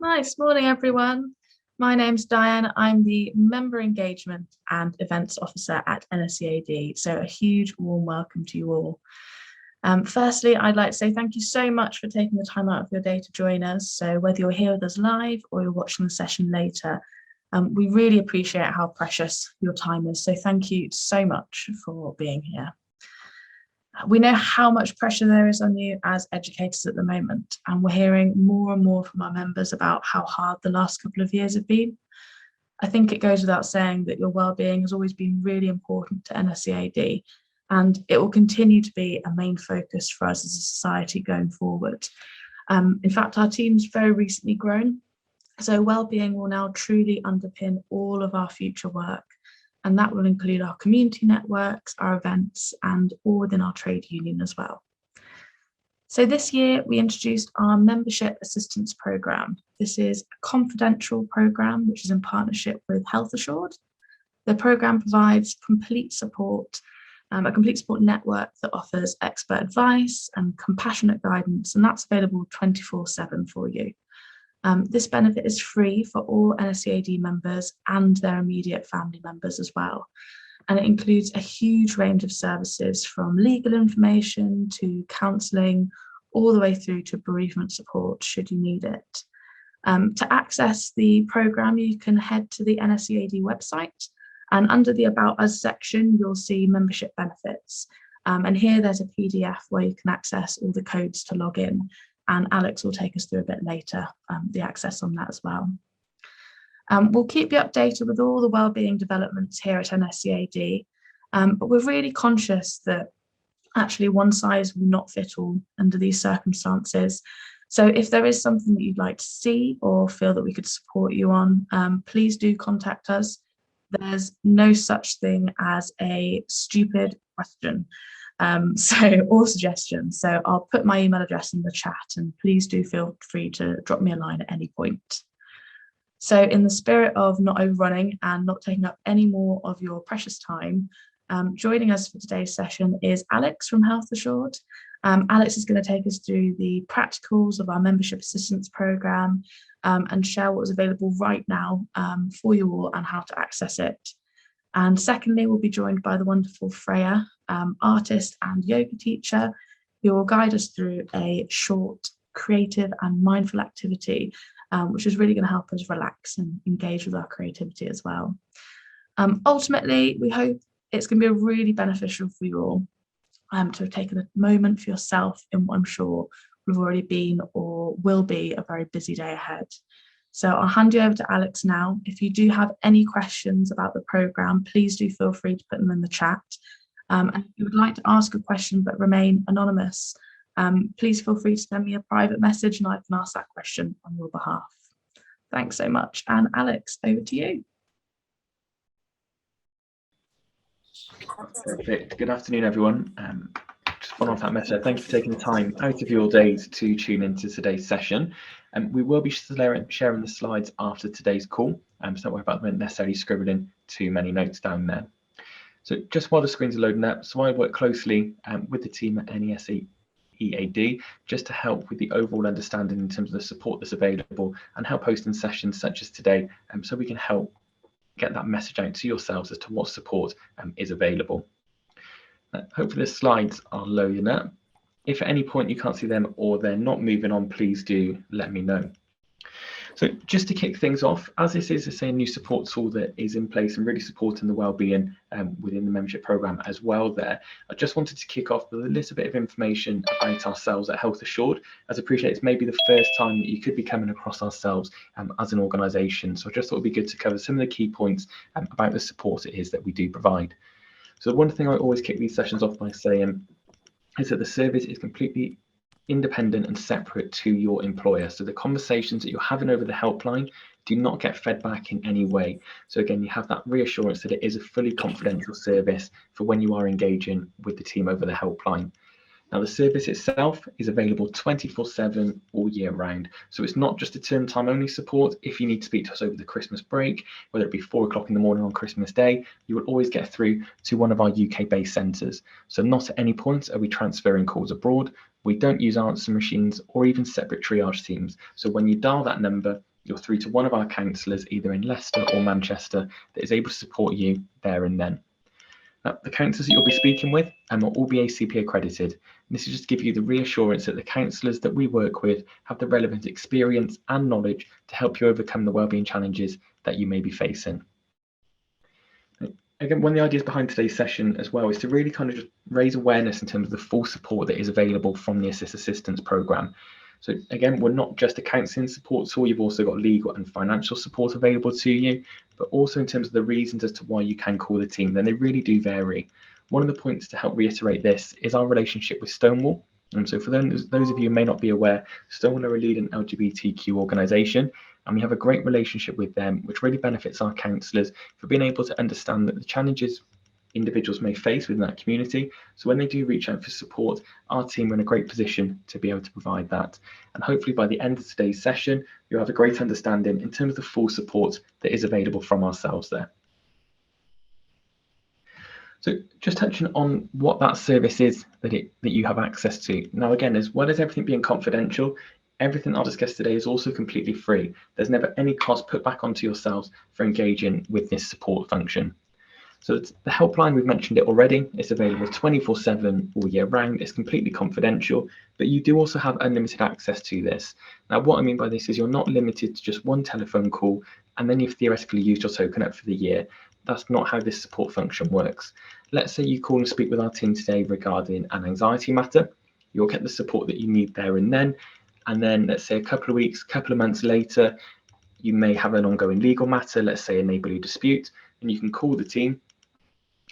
Nice morning, everyone. My name's Diane. I'm the Member Engagement and Events Officer at NSEAD, so a huge warm welcome to you all. Firstly, I'd like to say thank you so much for taking the time out of your day to join us. So whether you're here with us live or you're watching the session later, we really appreciate how precious your time is. So thank you so much for being here. We know how much pressure there is on you as educators at the moment, and we're hearing more and more from our members about how hard the last couple of years have been. I think it goes without saying that your wellbeing has always been really important to NSEAD, and it will continue to be a main focus for us as a society going forward. In fact, our team's very recently grown, so wellbeing will now truly underpin all of our future work. And that will include our community networks, our events, and all within our trade union as well. So this year we introduced our Membership Assistance Programme. This is a confidential programme which is in partnership with Health Assured. The programme provides complete support, a complete support network that offers expert advice and compassionate guidance, and that's available 24/7 for you. This benefit is free for all NSEAD members and their immediate family members as well. And it includes a huge range of services from legal information to counselling, all the way through to bereavement support should you need it. To access the programme, you can head to the NSEAD website, and under the About Us section, you'll see membership benefits. And here there's a PDF where you can access all the codes to log in. And Alex will take us through a bit later, the access on that as well. We'll keep you updated with all the wellbeing developments here at NSEAD, but we're really conscious that actually one size will not fit all under these circumstances. So if there is something that you'd like to see or feel that we could support you on, please do contact us. There's no such thing as a stupid question. Or suggestions. So I'll put my email address in the chat, and please do feel free to drop me a line at any point. So in the spirit of not overrunning and not taking up any more of your precious time, joining us for today's session is Alex from Health Assured. Alex is going to take us through the practicals of our membership assistance programme and share what is available right now for you all and how to access it. And secondly, we'll be joined by the wonderful Freya, artist and yoga teacher, who will guide us through a short, creative and mindful activity, which is really going to help us relax and engage with our creativity as well. Ultimately, we hope it's going to be really beneficial for you all to have taken a moment for yourself in what I'm sure will have already been or will be a very busy day ahead. So I'll hand you over to Alex now. If you do have any questions about the programme, please do feel free to put them in the chat. And if you would like to ask a question but remain anonymous, please feel free to send me a private message and I can ask that question on your behalf. Thanks so much. And Alex, over to you. Perfect. Good afternoon, everyone. Just follow off that message. Thank you for taking the time out of your days to tune into today's session. We will be sharing the slides after today's call, so don't worry about necessarily scribbling too many notes down there. So just while the screens are loading up, so I work closely with the team at NSEAD just to help with the overall understanding in terms of the support that's available and help hosting sessions such as today, so we can help get that message out to yourselves as to what support is available. Hopefully the slides are loading up. If at any point you can't see them or they're not moving on, please do let me know. So just to kick things off, as this is a new support tool that is in place and really supporting the wellbeing within the membership programme as well there, I just wanted to kick off with a little bit of information about ourselves at Health Assured, as I appreciate it's maybe the first time that you could be coming across ourselves as an organisation. So I just thought it'd be good to cover some of the key points about the support it is that we do provide. So one thing I always kick these sessions off by saying is that the service is completely independent and separate to your employer. So the conversations that you're having over the helpline do not get fed back in any way. So again, you have that reassurance that it is a fully confidential service for when you are engaging with the team over the helpline. Now, the service itself is available 24/7 all year round. So it's not just a term time only support. If you need to speak to us over the Christmas break, whether it be 4 o'clock in the morning on Christmas Day, you will always get through to one of our UK-based centres. So not at any point are we transferring calls abroad. We don't use answer machines or even separate triage teams. So when you dial that number, you're through to one of our counsellors either in Leicester or Manchester that is able to support you there and then. Now, the counsellors that you'll be speaking with are all BACP accredited. And this is just to give you the reassurance that the counsellors that we work with have the relevant experience and knowledge to help you overcome the wellbeing challenges that you may be facing. Again, one of the ideas behind today's session as well is to really kind of just raise awareness in terms of the full support that is available from the Assist Assistance programme. So again, we're not just a counselling support tool, you've also got legal and financial support available to you, but also in terms of the reasons as to why you can call the team, then they really do vary. One of the points to help reiterate this is our relationship with Stonewall. And so for those of you who may not be aware, Stonewall are a leading LGBTQ organisation, and we have a great relationship with them, which really benefits our counsellors for being able to understand that the challenges individuals may face within that community. So when they do reach out for support, our team are in a great position to be able to provide that. And hopefully by the end of today's session, you'll have a great understanding in terms of the full support that is available from ourselves there. So just touching on what that service is that you have access to. Now, again, as well as everything being confidential, everything I'll discuss today is also completely free. There's never any cost put back onto yourselves for engaging with this support function. So it's the helpline, we've mentioned it already. It's available 24/7 all year round. It's completely confidential, but you do also have unlimited access to this. Now, what I mean by this is you're not limited to just one telephone call, and then you've theoretically used your token up for the year. That's not how this support function works. Let's say you call and speak with our team today regarding an anxiety matter. You'll get the support that you need there and then. And then let's say a couple of weeks, couple of months later, you may have an ongoing legal matter, let's say a neighbourly dispute, and you can call the team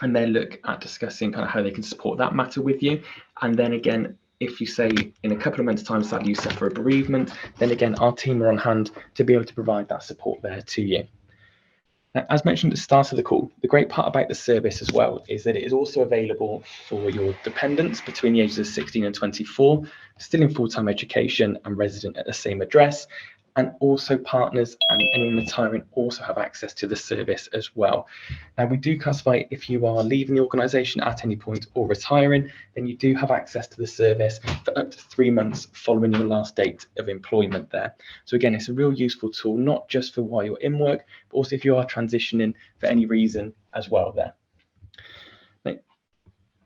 and then look at discussing kind of how they can support that matter with you. And then again, if you say in a couple of months' time, sadly you suffer a bereavement, then again, our team are on hand to be able to provide that support there to you. Now, as mentioned at the start of the call, the great part about the service as well is that it is also available for your dependents between the ages of 16 and 24, still in full-time education and resident at the same address, and also partners and anyone retiring also have access to the service as well. Now, we do classify if you are leaving the organisation at any point or retiring, then you do have access to the service for up to 3 months following your last date of employment there. So again, it's a real useful tool, not just for while you're in work, but also if you are transitioning for any reason as well there.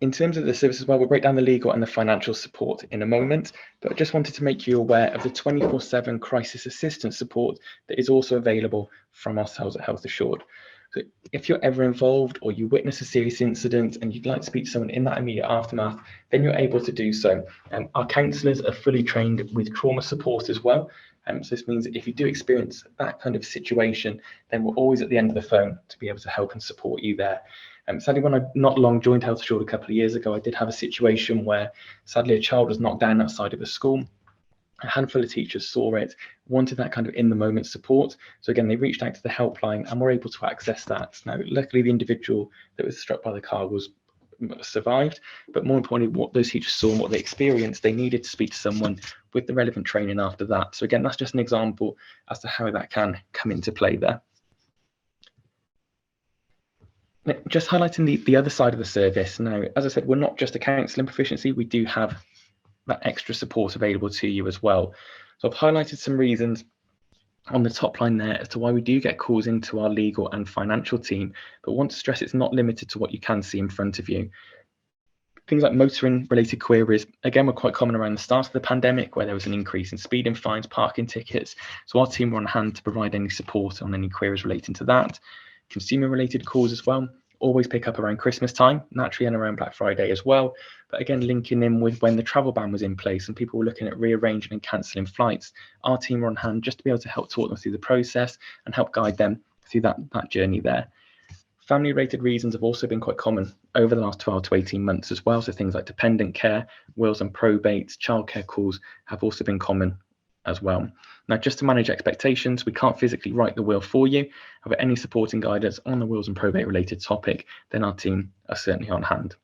In terms of the service as well, we'll break down the legal and the financial support in a moment, but I just wanted to make you aware of the 24/7 crisis assistance support that is also available from ourselves at Health Assured. So if you're ever involved or you witness a serious incident and you'd like to speak to someone in that immediate aftermath, then you're able to do so. Our counsellors are fully trained with trauma support as well. So this means that if you do experience that kind of situation, then we're always at the end of the phone to be able to help and support you there. Sadly, when I not long joined Health Assured a couple of years ago, I did have a situation where sadly a child was knocked down outside of a school. A handful of teachers saw it, wanted that kind of in the moment support. So again, they reached out to the helpline and were able to access that. Now, luckily, the individual that was struck by the car was survived, but more importantly, what those teachers saw and what they experienced, they needed to speak to someone with the relevant training after that. So again, that's just an example as to how that can come into play there. Just highlighting the other side of the service. Now, as I said, we're not just a counselling proficiency, we do have that extra support available to you as well. So I've highlighted some reasons on the top line there as to why we do get calls into our legal and financial team, but want to stress it's not limited to what you can see in front of you. Things like motoring related queries, again, were quite common around the start of the pandemic where there was an increase in speeding fines, parking tickets. So our team were on hand to provide any support on any queries relating to that. Consumer related calls as well, always pick up around Christmas time, naturally, and around Black Friday as well. But again, linking in with when the travel ban was in place and people were looking at rearranging and cancelling flights, our team were on hand just to be able to help talk them through the process and help guide them through that journey there. Family related reasons have also been quite common over the last 12 to 18 months as well. So things like dependent care, wills and probates, childcare calls have also been common as well. Now, just to manage expectations, we can't physically write the will for you. However, any supporting guidance on the wills and probate related topic, then our team are certainly on hand.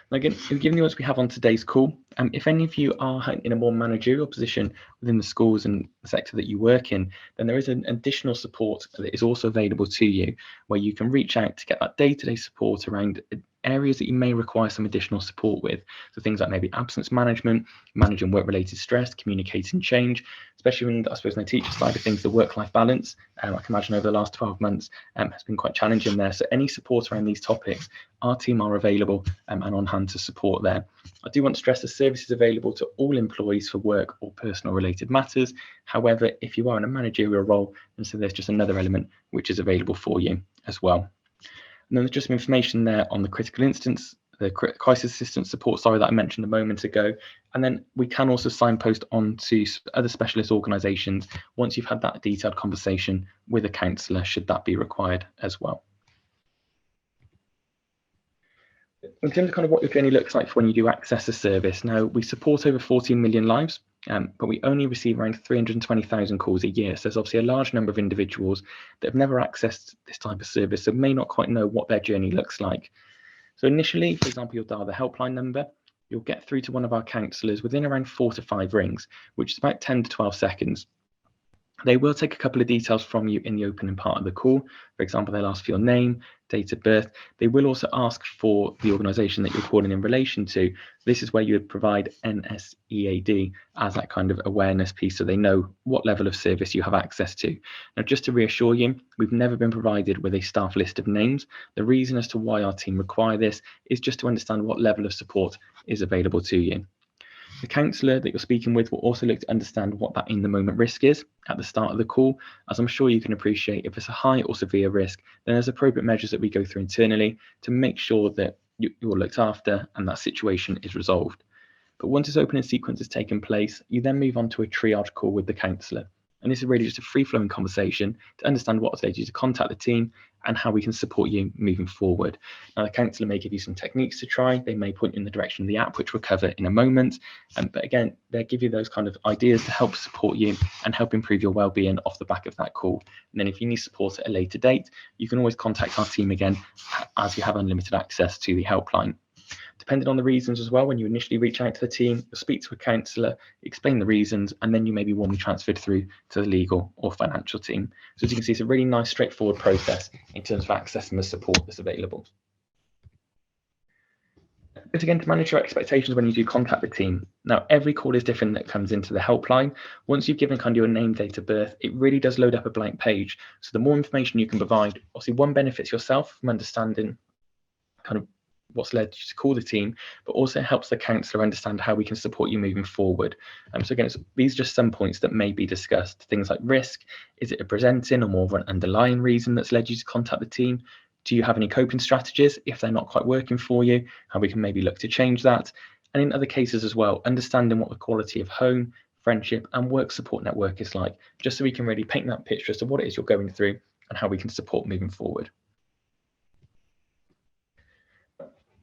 Now, again, given the words we have on today's call, if any of you are in a more managerial position within the schools and the sector that you work in, then there is an additional support that is also available to you where you can reach out to get that day-to-day support around areas that you may require some additional support with. So things like maybe absence management, managing work-related stress, communicating change. especially when, I suppose, on the teacher side of things, the work-life balance, I can imagine over the last 12 months has been quite challenging there. So any support around these topics, our team are available and on hand to support there. I do want to stress the service is available to all employees for work or personal related matters. However, if you are in a managerial role, and so there's just another element which is available for you as well. And then there's just some information there on the critical instance, the crisis assistance support, that I mentioned a moment ago. And then we can also signpost on to other specialist organisations once you've had that detailed conversation with a counsellor, should that be required as well. In terms of kind of what your journey looks like for when you do access a service, now we support over 14 million lives, but we only receive around 320,000 calls a year. So there's obviously a large number of individuals that have never accessed this type of service, so may not quite know what their journey looks like. So initially, for example, you'll dial the helpline number, you'll get through to one of our counsellors within around 4 to 5 rings, which is about 10 to 12 seconds. They will take a couple of details from you in the opening part of the call. For example, they'll ask for your name, date of birth. They will also ask for the organisation that you're calling in relation to. This is where you would provide NSEAD as that kind of awareness piece, so they know what level of service you have access to. Now, just to reassure you, we've never been provided with a staff list of names. The reason as to why our team require this is just to understand what level of support is available to you. The counsellor that you're speaking with will also look to understand what that in the moment risk is at the start of the call. As I'm sure you can appreciate, if it's a high or severe risk, then there's appropriate measures that we go through internally to make sure that you're looked after and that situation is resolved. But once this opening sequence has taken place, you then move on to a triage call with the counsellor. And this is really just a free-flowing conversation to understand what stage you to contact the team and how we can support you moving forward. Now, the counsellor may give you some techniques to try. They may point you in the direction of the app, which we'll cover in a moment. But again, they'll give you those kind of ideas to help support you and help improve your well-being off the back of that call. And then if you need support at a later date, you can always contact our team again, as you have unlimited access to the helpline. Depending on the reasons as well, when you initially reach out to the team, you'll speak to a counsellor, explain the reasons, and then you may be warmly transferred through to the legal or financial team. So as you can see, it's a really nice, straightforward process in terms of accessing the support that's available. But again, to manage your expectations when you do contact the team. Now, every call is different that comes into the helpline. Once you've given kind of your name, date of birth, it really does load up a blank page. So the more information you can provide, obviously one benefits yourself from understanding kind of what's led you to call the team, but also helps the counsellor understand how we can support you moving forward. So again, these are just some points that may be discussed. Things like risk, is it a presenting or more of an underlying reason that's led you to contact the team? Do you have any coping strategies if they're not quite working for you? How we can maybe look to change that? And in other cases as well, understanding what the quality of home, friendship and work support network is like, just so we can really paint that picture as to what it is you're going through and how we can support moving forward.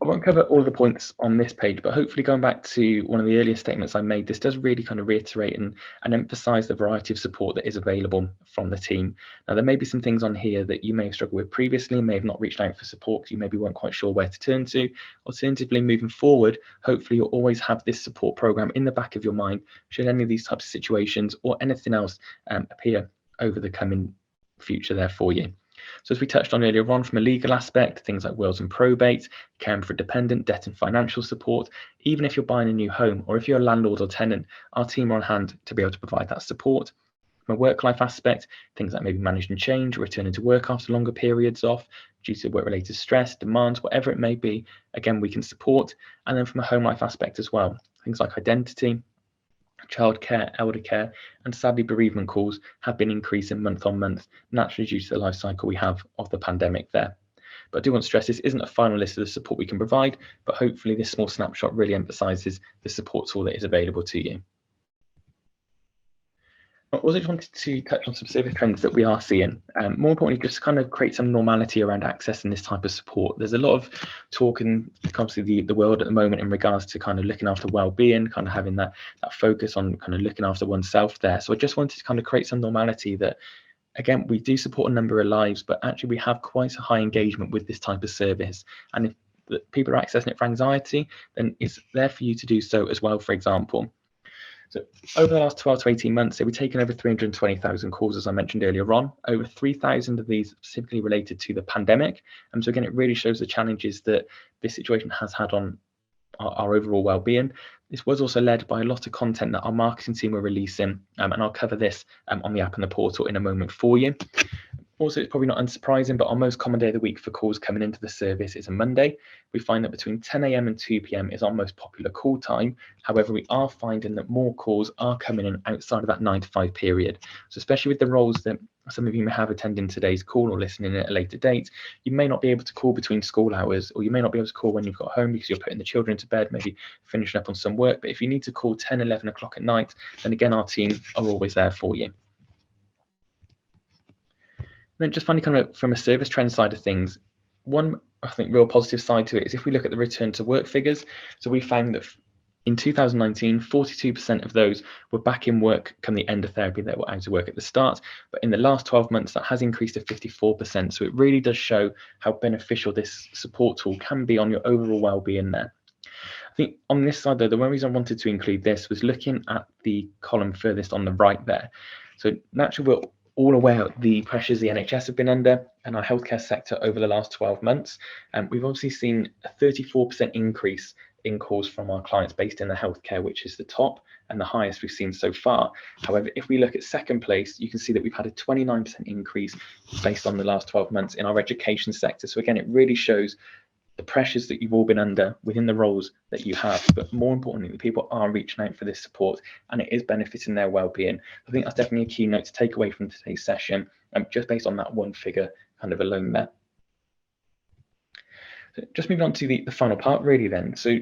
I won't cover all of the points on this page, but hopefully going back to one of the earlier statements I made, this does really kind of reiterate and emphasise the variety of support that is available from the team. Now, there may be some things on here that you may have struggled with previously, may have not reached out for support because you maybe weren't quite sure where to turn to. Alternatively, moving forward, hopefully you'll always have this support programme in the back of your mind should any of these types of situations or anything else appear over the coming future there for you. So as we touched on earlier on, from a legal aspect, things like wills and probate, caring for a dependent, debt and financial support, even if you're buying a new home or if you're a landlord or tenant, our team are on hand to be able to provide that support. From a work-life aspect, things like maybe managing change, returning to work after longer periods off, due to work-related stress, demands, whatever it may be, again, we can support. And then from a home life aspect as well, things like identity, childcare, elder care, and sadly bereavement calls have been increasing month on month, naturally due to the life cycle we have of the pandemic there. But I do want to stress this isn't a final list of the support we can provide, but hopefully this small snapshot really emphasises the support tool that is available to you. I also just wanted to touch on specific trends that we are seeing. More importantly, just kind of create some normality around accessing this type of support. There's a lot of talk in obviously the world at the moment in regards to kind of looking after well-being, kind of having that focus on kind of looking after oneself there. So I just wanted to kind of create some normality that, again, we do support a number of lives, but actually we have quite a high engagement with this type of service. And if people are accessing it for anxiety, then it's there for you to do so as well, for example. So over the last 12 to 18 months, we've taken over 320,000 calls, as I mentioned earlier on. Over 3,000 of these specifically related to the pandemic. And so again, it really shows the challenges that this situation has had on our overall well-being. This was also led by a lot of content that our marketing team were releasing, and I'll cover this on the app and the portal in a moment for you. Also, it's probably not unsurprising, but our most common day of the week for calls coming into the service is a Monday. We find that between 10 a.m. and 2 p.m. is our most popular call time. However, we are finding that more calls are coming in outside of that 9 to 5 period. So especially with the roles that some of you may have attending today's call or listening at a later date, you may not be able to call between school hours, or you may not be able to call when you've got home because you're putting the children to bed, maybe finishing up on some work. But if you need to call 10, 11 o'clock at night, then again, our team are always there for you. Then just finally, kind of from a service trend side of things, one, I think, real positive side to it is if we look at the return to work figures. So we found that in 2019, 42% of those were back in work come the end of therapy that were out of work at the start. But in the last 12 months, that has increased to 54%. So it really does show how beneficial this support tool can be on your overall well-being there. I think on this side, though, the one reason I wanted to include this was looking at the column furthest on the right there. So naturally, we're all aware of the pressures the NHS have been under and our healthcare sector over the last 12 months. And we've obviously seen a 34% increase in calls from our clients based in the healthcare, which is the top and the highest we've seen so far. However, if we look at second place, you can see that we've had a 29% increase based on the last 12 months in our education sector. So again, it really shows the pressures that you've all been under within the roles that you have, but more importantly, people are reaching out for this support and it is benefiting their well-being. I think that's definitely a key note to take away from today's session, just based on that one figure kind of alone there. So just moving on to the final part really then. So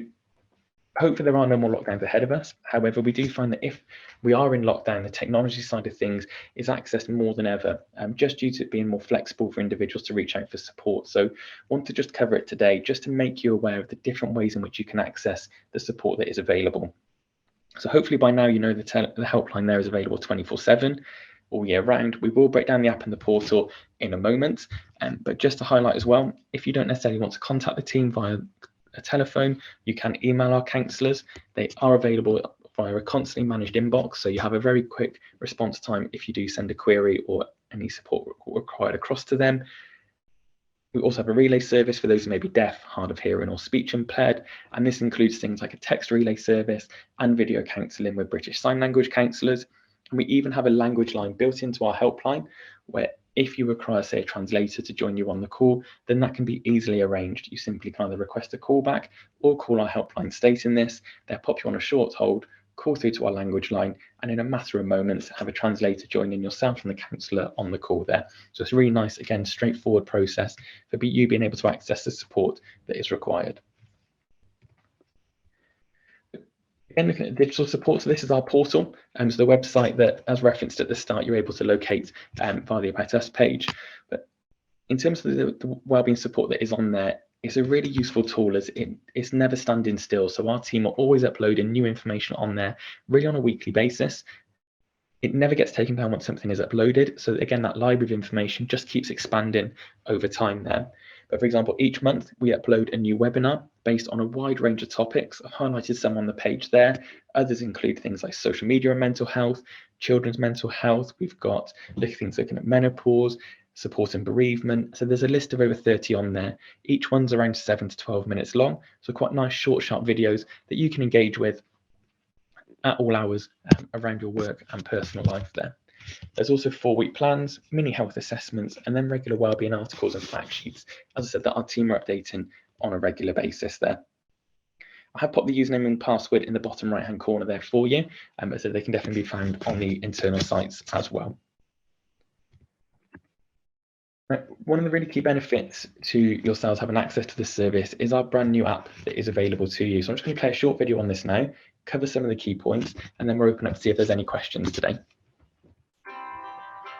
hopefully there are no more lockdowns ahead of us. However, we do find that if we are in lockdown, the technology side of things is accessed more than ever, just due to it being more flexible for individuals to reach out for support. So I want to just cover it today, just to make you aware of the different ways in which you can access the support that is available. So hopefully by now you know the helpline there is available 24/7. All year round. We will break down the app and the portal in a moment, but just to highlight as well, if you don't necessarily want to contact the team via a telephone, you can email our counsellors. They are available via a constantly managed inbox, so you have a very quick response time if you do send a query or any support required across to them. We also have a relay service for those who may be deaf, hard of hearing or speech impaired, and this includes things like a text relay service and video counselling with British Sign Language counsellors. And we even have a language line built into our helpline where if you require, say, a translator to join you on the call, then that can be easily arranged. You simply can either request a callback or call our helpline stating this. They'll pop you on a short hold, call through to our language line, and in a matter of moments, have a translator joining yourself and the counsellor on the call there. So it's a really nice, again, straightforward process for you being able to access the support that is required. Again, looking at digital support, so this is our portal, so the website that, as referenced at the start, you're able to locate via the About Us page. But in terms of the wellbeing support that is on there, it's a really useful tool as it's never standing still. So our team are always uploading new information on there, really on a weekly basis. It never gets taken down once something is uploaded. So again, that library of information just keeps expanding over time there. But for example, each month we upload a new webinar based on a wide range of topics. I've highlighted some on the page there. Others include things like social media and mental health, children's mental health. We've got things looking at menopause, supporting bereavement. So there's a list of over 30 on there. Each one's around 7 to 12 minutes long. So quite nice, short, sharp videos that you can engage with at all hours around your work and personal life there. There's also 4-week plans, mini health assessments, and then regular wellbeing articles and fact sheets, as I said, that our team are updating on a regular basis there. I have popped the username and password in the bottom right hand corner there for you, so they can definitely be found on the internal sites as well. One of the really key benefits to yourselves having access to this service is our brand new app that is available to you. So I'm just going to play a short video on this now, cover some of the key points, and then we're open up to see if there's any questions today.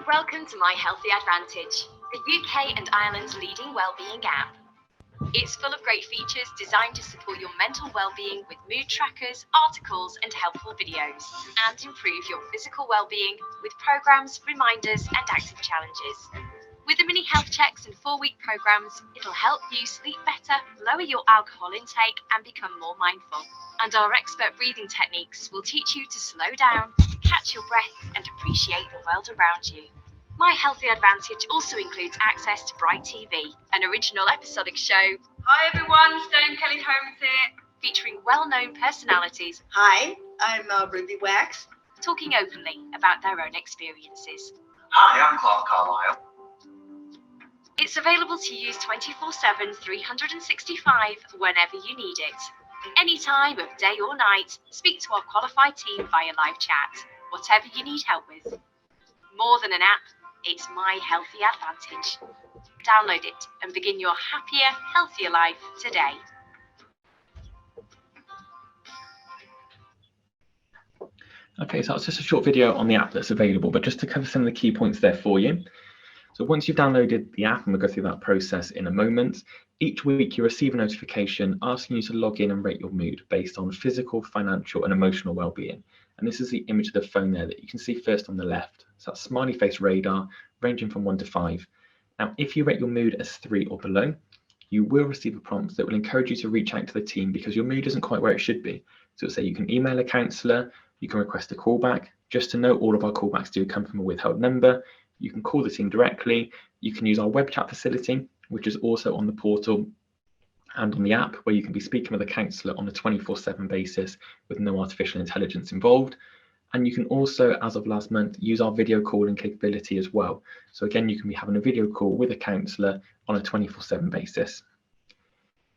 Welcome to My Healthy Advantage, the UK and Ireland's leading wellbeing app. It's full of great features designed to support your mental well-being with mood trackers, articles and helpful videos, and improve your physical well-being with programs, reminders and active challenges. With the mini health checks and 4-week programs, it'll help you sleep better, lower your alcohol intake and become more mindful. And our expert breathing techniques will teach you to slow down, catch your breath and appreciate the world around you. My Healthy Advantage also includes access to BrightTV, an original episodic show. Hi everyone, Stone Kelly Holmes here. featuring well-known personalities. Hi, I'm Ruby Wax. Talking openly about their own experiences. Hi, I'm Clark Carlisle. It's available to use 24/7, 365, whenever you need it. Any time of day or night, speak to our qualified team via live chat, whatever you need help with. More than an app, it's My Healthy Advantage. Download it and begin your happier, healthier life today. Okay, so that's just a short video on the app that's available, but just to cover some of the key points there for you. So once you've downloaded the app, and we'll go through that process in a moment, each week you receive a notification asking you to log in and rate your mood based on physical, financial and emotional well-being. And this is the image of the phone there that you can see first on the left. So that's smiley face radar ranging from 1 to 5. Now, if you rate your mood as 3 or below, you will receive a prompt that will encourage you to reach out to the team because your mood isn't quite where it should be. So it'll say you can email a counsellor, you can request a callback. Just to note, all of our callbacks do come from a withheld number. You can call the team directly. You can use our web chat facility, which is also on the portal and on the app, where you can be speaking with a counsellor on a 24/7 basis with no artificial intelligence involved. And you can also, as of last month, use our video calling capability as well. So again, you can be having a video call with a counsellor on a 24/7 basis.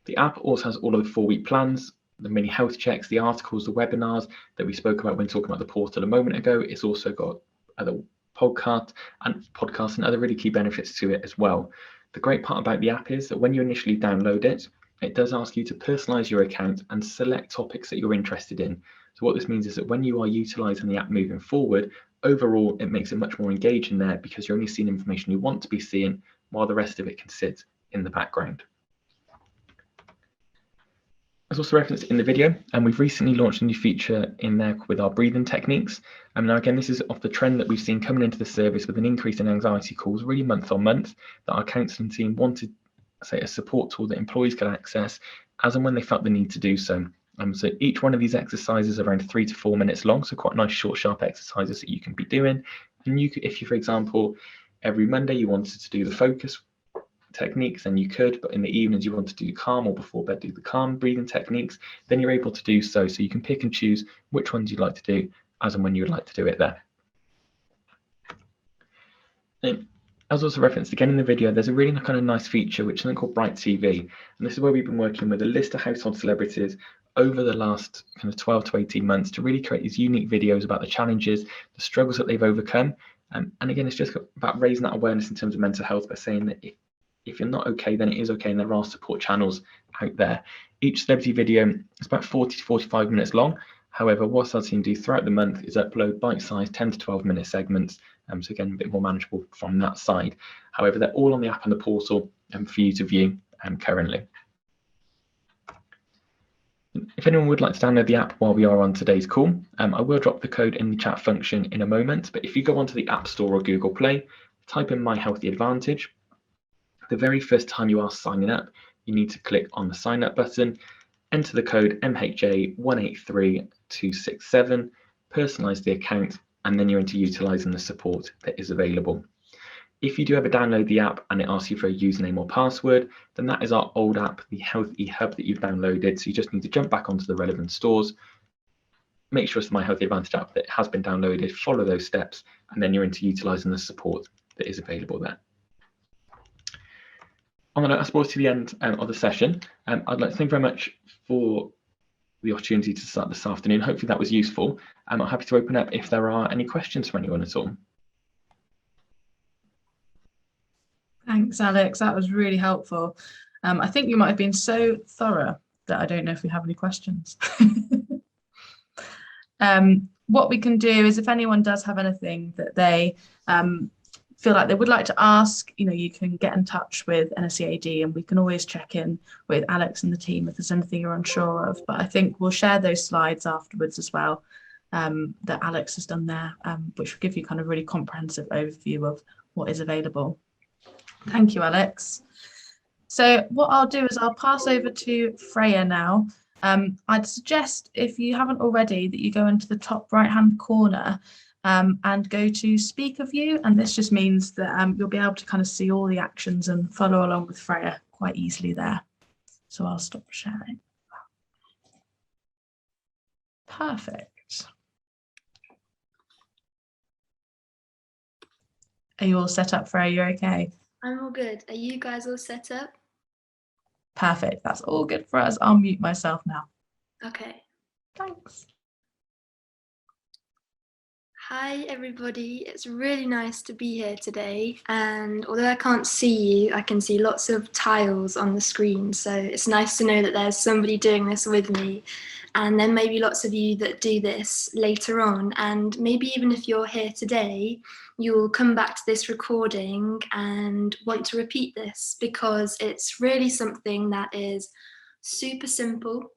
The app also has all of the 4-week plans, the mini health checks, the articles, the webinars that we spoke about when talking about the portal a moment ago. It's also got other podcasts and other really key benefits to it as well. The great part about the app is that when you initially download it, it does ask you to personalize your account and select topics that you're interested in. So what this means is that when you are utilizing the app moving forward, overall, it makes it much more engaging there because you're only seeing information you want to be seeing, while the rest of it can sit in the background. As also referenced in the video, and we've recently launched a new feature in there with our breathing techniques. Now again, this is off the trend that we've seen coming into the service with an increase in anxiety calls really month on month, that our counselling team wanted, say, a support tool that employees could access as and when they felt the need to do so. So each one of these exercises are around 3 to 4 minutes long, so quite nice short, sharp exercises that you can be doing. And you could, if you, for example, every Monday you wanted to do the focus techniques, then you could, but in the evenings you want to do calm, or before bed do the calm breathing techniques, then you're able to do so. So you can pick and choose which ones you'd like to do as and when you would like to do it there. And as also referenced again in the video, there's a really kind of nice feature which is something called BrightTV, and this is where we've been working with a list of household celebrities over the last kind of 12 to 18 months to really create these unique videos about the challenges, the struggles that they've overcome. And again, it's just about raising that awareness in terms of mental health by saying that if you're not okay, then it is okay, and there are support channels out there. Each celebrity video is about 40 to 45 minutes long. However, what our team do throughout the month is upload bite-sized 10 to 12 minute segments, so again, a bit more manageable from that side. However, they're all on the app and the portal for you to view currently. If anyone would like to download the app while we are on today's call, I will drop the code in the chat function in a moment, but if you go onto the App Store or Google Play, type in My Healthy Advantage. The very first time you are signing up, you need to click on the sign up button, enter the code MHA183267, personalize the account, and then you're into utilizing the support that is available. If you do ever download the app and it asks you for a username or password, then that is our old app, the Healthy Hub that you've downloaded. So you just need to jump back onto the relevant stores, make sure it's the My Healthy Advantage app that has been downloaded, follow those steps, and then you're into utilizing the support that is available there. On that note, I suppose to the end of the session, I'd like to thank you very much for the opportunity to start this afternoon. Hopefully that was useful. I'm happy to open up if there are any questions from anyone at all. Thanks, Alex. That was really helpful. I think you might have been so thorough that I don't know if we have any questions. What we can do is, if anyone does have anything that they feel like they would like to ask, you can get in touch with NSEAD, and we can always check in with Alex and the team if there's anything you're unsure of. But I think we'll share those slides afterwards as well, that Alex has done there, which will give you kind of really comprehensive overview of what is available. Thank you, Alex. So what I'll do is I'll pass over to Freya now. I'd suggest, if you haven't already, that you go into the top right-hand corner and go to speaker view, and this just means that you'll be able to kind of see all the actions and follow along with Freya quite easily there. So I'll stop sharing. Perfect. Are you all set up, Freya? You're okay? I'm all good. Are you guys all set up? Perfect. That's all good for us. I'll mute myself now. Okay. Thanks. Hi, everybody. It's really nice to be here today. And although I can't see you, I can see lots of tiles on the screen. So it's nice to know that there's somebody doing this with me. And then maybe lots of you that do this later on. And maybe even if you're here today, you'll come back to this recording and want to repeat this because it's really something that is super simple.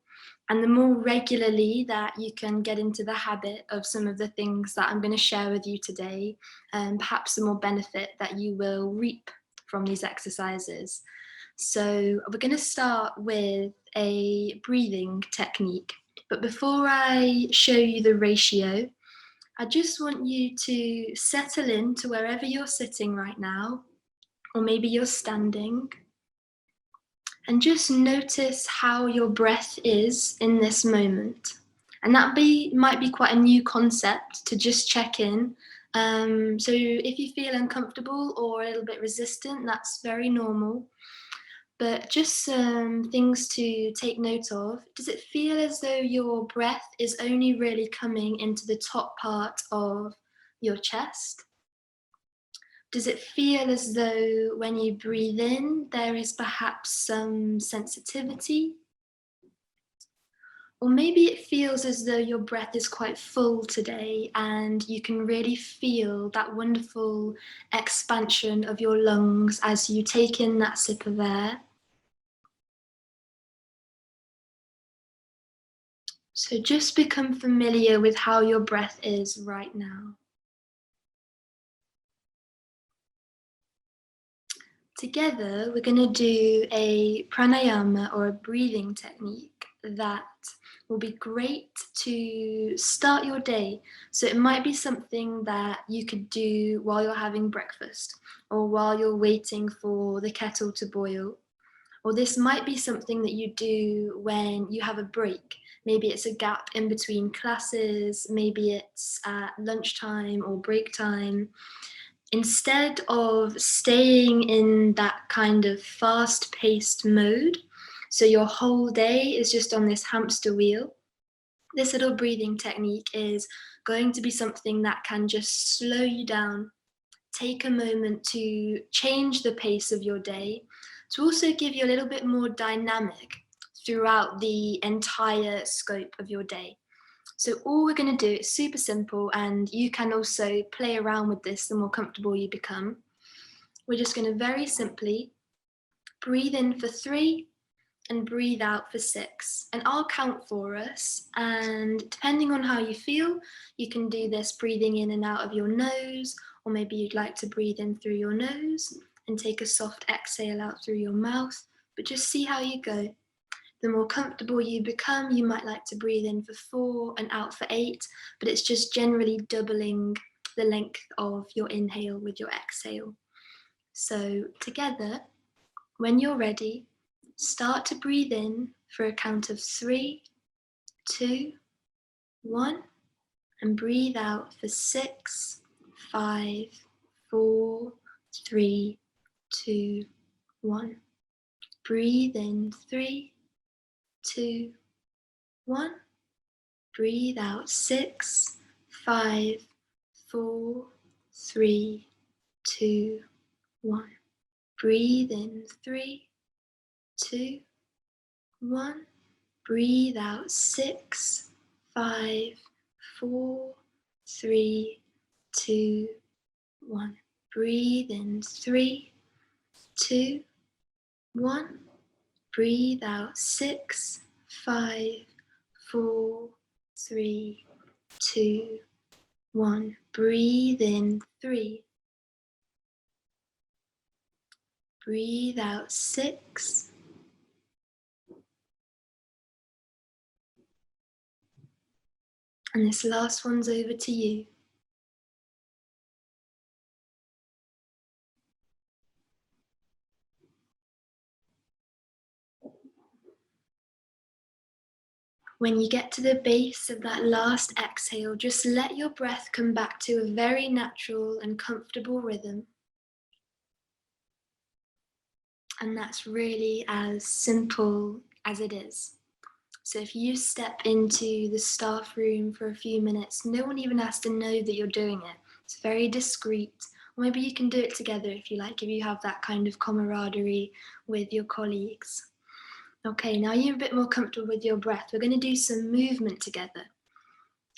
And the more regularly that you can get into the habit of some of the things that I'm going to share with you today, perhaps the more benefit that you will reap from these exercises. So we're going to start with a breathing technique. But before I show you the ratio, I just want you to settle into wherever you're sitting right now, or maybe you're standing. And just notice how your breath is in this moment. And that might be quite a new concept to just check in. So if you feel uncomfortable or a little bit resistant, that's very normal. But just some things to take note of. Does it feel as though your breath is only really coming into the top part of your chest? Does it feel as though when you breathe in, there is perhaps some sensitivity? Or maybe it feels as though your breath is quite full today and you can really feel that wonderful expansion of your lungs as you take in that sip of air. So just become familiar with how your breath is right now. Together, we're going to do a pranayama or a breathing technique that will be great to start your day. So it might be something that you could do while you're having breakfast or while you're waiting for the kettle to boil. Or this might be something that you do when you have a break. Maybe it's a gap in between classes, maybe it's at lunchtime or break time. Instead of staying in that kind of fast-paced mode, so your whole day is just on this hamster wheel, this little breathing technique is going to be something that can just slow you down, take a moment to change the pace of your day, to also give you a little bit more dynamic throughout the entire scope of your day. So all we're going to do is super simple, and you can also play around with this the more comfortable you become. We're just going to very simply breathe in for 3 and breathe out for 6. And I'll count for us, and depending on how you feel, you can do this breathing in and out of your nose, or maybe you'd like to breathe in through your nose and take a soft exhale out through your mouth, but just see how you go. The more comfortable you become, you might like to breathe in for 4 and out for 8, but it's just generally doubling the length of your inhale with your exhale. So together, when you're ready, start to breathe in for a count of 3, 2, 1, and breathe out for 6, 5, 4, 3, 2, 1. Breathe in 3, 2, 1. Breathe out 6, 5, 4, 3, 2, 1. Breathe in 3, 2, 1. Breathe out 6, 5, 4, 3, 2, 1. Breathe in 3, 2, 1. Breathe out 6, 5, 4, 3, 2, 1. Breathe in 3. Breathe out 6. And this last one's over to you. When you get to the base of that last exhale, just let your breath come back to a very natural and comfortable rhythm. And that's really as simple as it is. So if you step into the staff room for a few minutes, no one even has to know that you're doing it. It's very discreet. Or maybe you can do it together if you like, if you have that kind of camaraderie with your colleagues. Okay, now you're a bit more comfortable with your breath. We're going to do some movement together,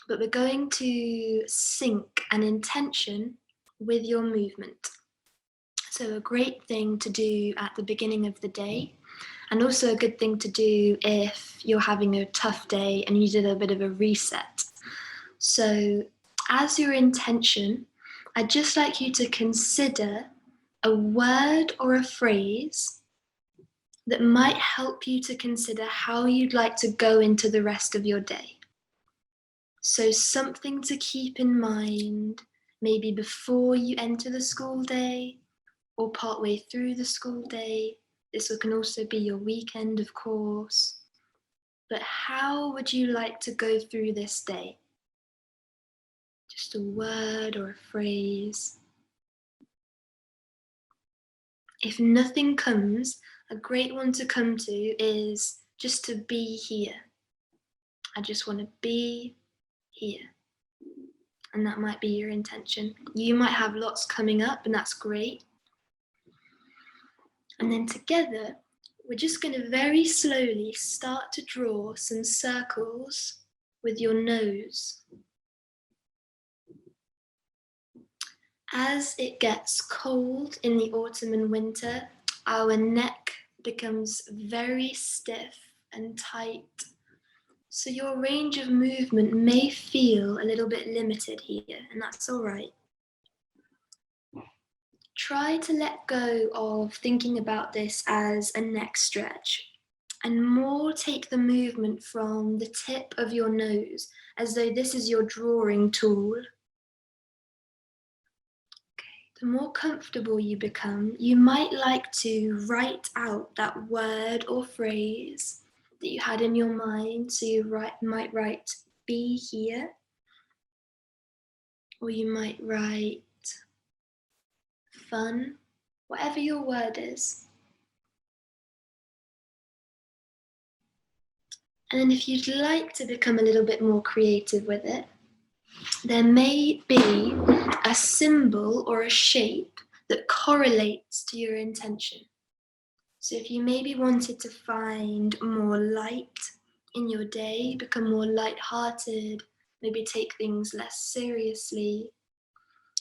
but we're going to sync an intention with your movement. So a great thing to do at the beginning of the day, and also a good thing to do if you're having a tough day and you did a bit of a reset. So as your intention, I'd just like you to consider a word or a phrase that might help you to consider how you'd like to go into the rest of your day. So something to keep in mind, maybe before you enter the school day or partway through the school day. This can also be your weekend, of course. But how would you like to go through this day? Just a word or a phrase. If nothing comes, a great one to come to is just to be here. I just want to be here. And that might be your intention. You might have lots coming up, and that's great. And then together, we're just going to very slowly start to draw some circles with your nose. As it gets cold in the autumn and winter, our neck becomes very stiff and tight. So your range of movement may feel a little bit limited here, and that's all right. Try to let go of thinking about this as a neck stretch, and more take the movement from the tip of your nose, as though this is your drawing tool. The more comfortable you become, you might like to write out that word or phrase that you had in your mind. So you might write, be here, or you might write fun, whatever your word is. And then if you'd like to become a little bit more creative with it, there may be a symbol or a shape that correlates to your intention. So if you maybe wanted to find more light in your day, become more light-hearted, maybe take things less seriously,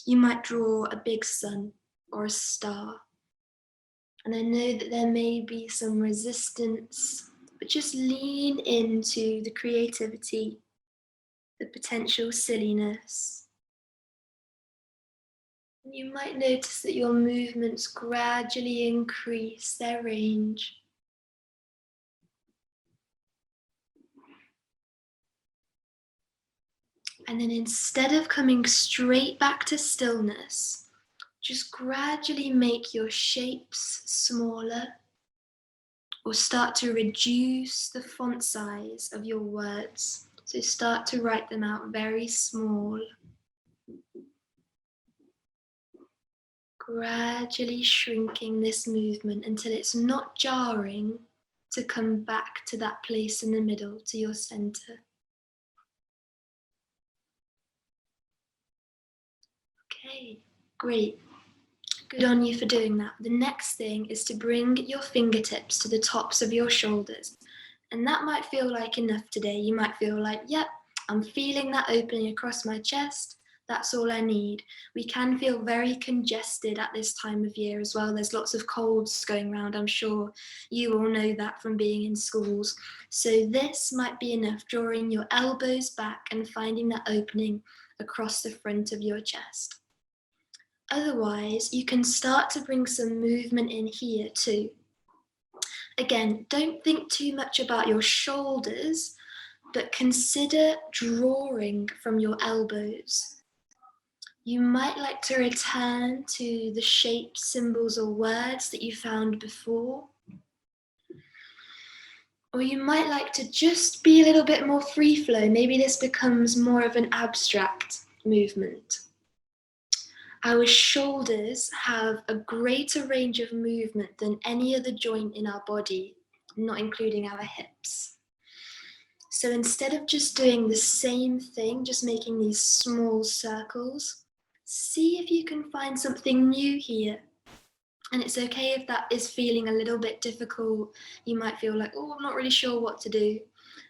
you might draw a big sun or a star. And I know that there may be some resistance, but just lean into the creativity, the potential silliness. You might notice that your movements gradually increase their range. And then instead of coming straight back to stillness, just gradually make your shapes smaller, or start to reduce the font size of your words. So start to write them out very small. Gradually shrinking this movement until it's not jarring to come back to that place in the middle, to your center. Okay, great. Good on you for doing that. The next thing is to bring your fingertips to the tops of your shoulders. And that might feel like enough today. You might feel like, yep, I'm feeling that opening across my chest. That's all I need. We can feel very congested at this time of year as well. There's lots of colds going around. I'm sure you all know that from being in schools. So this might be enough, drawing your elbows back and finding that opening across the front of your chest. Otherwise, you can start to bring some movement in here too. Again, don't think too much about your shoulders, but consider drawing from your elbows. You might like to return to the shapes, symbols, or words that you found before. Or you might like to just be a little bit more free flow. Maybe this becomes more of an abstract movement. Our shoulders have a greater range of movement than any other joint in our body, not including our hips. So instead of just doing the same thing, just making these small circles, see if you can find something new here. And it's okay if that is feeling a little bit difficult. You might feel like, oh, I'm not really sure what to do.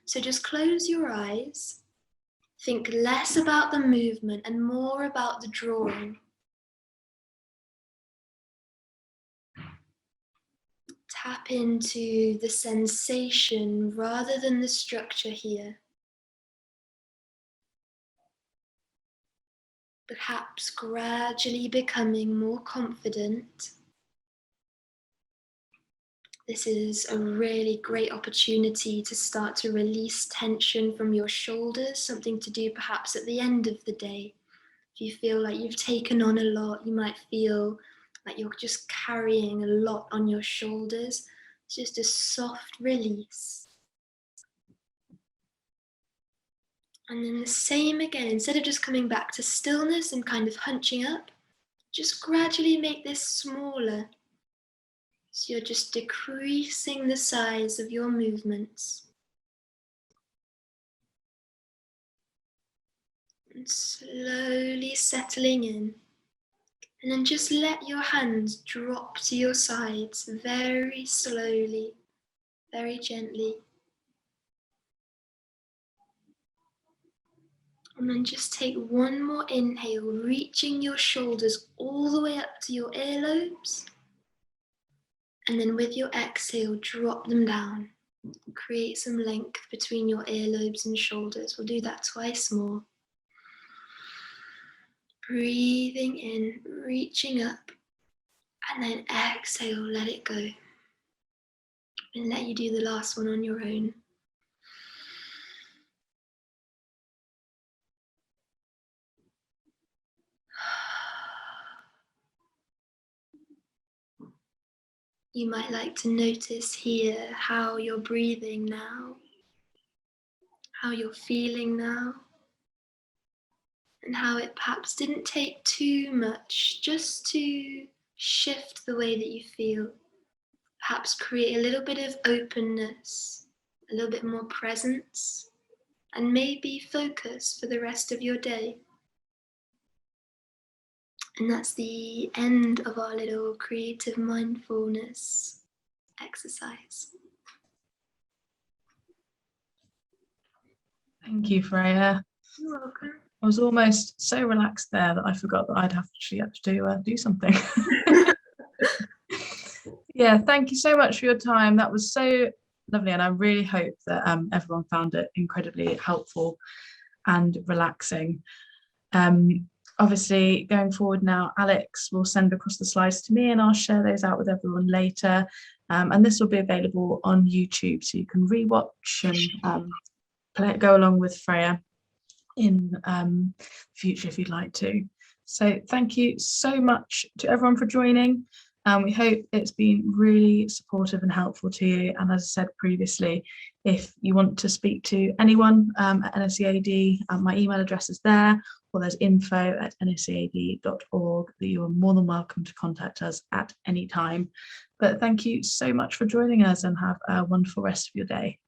So just close your eyes. Think less about the movement and more about the drawing. Tap into the sensation rather than the structure here. Perhaps gradually becoming more confident. This is a really great opportunity to start to release tension from your shoulders, something to do perhaps at the end of the day. If you feel like you've taken on a lot, you might feel like you're just carrying a lot on your shoulders. It's just a soft release. And then the same again, instead of just coming back to stillness and kind of hunching up, just gradually make this smaller. So you're just decreasing the size of your movements. And slowly settling in. And then just let your hands drop to your sides very slowly, very gently. And then just take one more inhale, reaching your shoulders all the way up to your earlobes. And then with your exhale, drop them down. Create some length between your earlobes and shoulders. We'll do that twice more. Breathing in, reaching up, and then exhale, let it go. And let you do the last one on your own. You might like to notice here how you're breathing now, how you're feeling now, and how it perhaps didn't take too much just to shift the way that you feel. Perhaps create a little bit of openness, a little bit more presence, and maybe focus for the rest of your day. And that's the end of our little creative mindfulness exercise. Thank you, Freya. You're welcome. I was almost so relaxed there that I forgot that I'd actually have to do something. Yeah, thank you so much for your time. That was so lovely, and I really hope that everyone found it incredibly helpful and relaxing. Obviously, going forward now, Alex will send across the slides to me and I'll share those out with everyone later. And this will be available on YouTube, so you can rewatch and go along with Freya in future if you'd like to. So thank you so much to everyone for joining. We hope it's been really supportive and helpful to you. And as I said previously, if you want to speak to anyone at NSEAD, my email address is there, or there's info@nsead.org that you are more than welcome to contact us at any time. But thank you so much for joining us and have a wonderful rest of your day.